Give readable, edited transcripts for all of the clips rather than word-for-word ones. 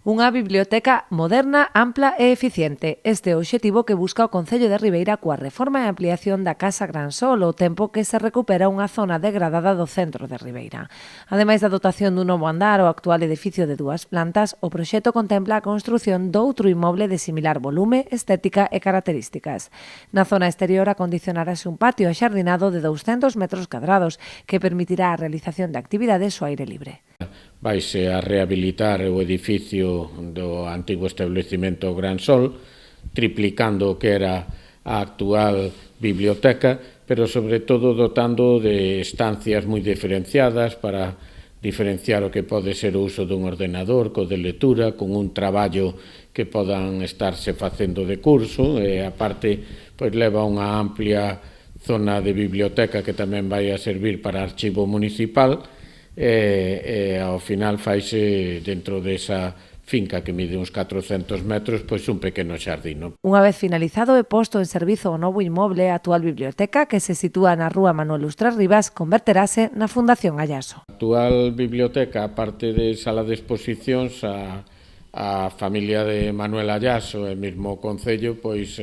Unha biblioteca moderna, ampla e eficiente. Este é o obxectivo que busca o Concello de Ribeira coa reforma e ampliación da Casa Gran Sol, ao tempo que se recupera unha zona degradada do centro de Ribeira. Ademais da dotación dun novo andar, o actual edificio de 2 plantas, o proxecto contempla a construción doutro inmoble de similar volume, estética e características. Na zona exterior acondicionarase un patio axardinado de 200 metros cadrados que permitirá a realización de actividades ao aire libre. Vaise a rehabilitar o edificio do antigo establecimento Gran Sol, triplicando o que era a actual biblioteca, pero sobre todo dotando de estancias moi diferenciadas para diferenciar o que pode ser o uso dun ordenador, co de lectura, con un traballo que podan estarse facendo de curso, e aparte pois leva unha amplia zona de biblioteca que tamén vai a servir para archivo municipal, e ao final faise dentro desa finca que mide uns 400 metros, pois un pequeno xardín. Unha vez finalizado e posto en servizo o novo inmoble, a actual biblioteca, que se sitúa na rúa Manuel Lustres Rivas, converterase na Fundación Ayaso. A actual biblioteca, aparte de sala de exposicións, a familia de Manuel Ayaso e mesmo o Concello pois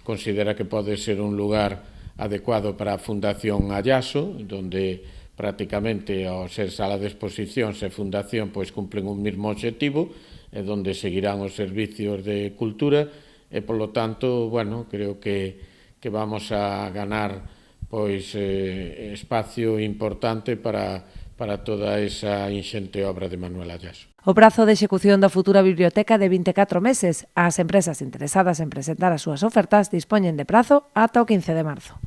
considera que pode ser un lugar adecuado para a Fundación Ayaso, donde prácticamente ao ser sala de exposicións e fundación pois cumplen un mesmo obxectivo, e donde seguirán os servicios de cultura, e polo tanto, bueno, creo que vamos a ganar pois espacio importante para toda esa inxente obra de Manuel Ayaso. O prazo de execución da futura biblioteca de 24 meses. As empresas interesadas en presentar as súas ofertas dispoñen de prazo ata o 15 de marzo.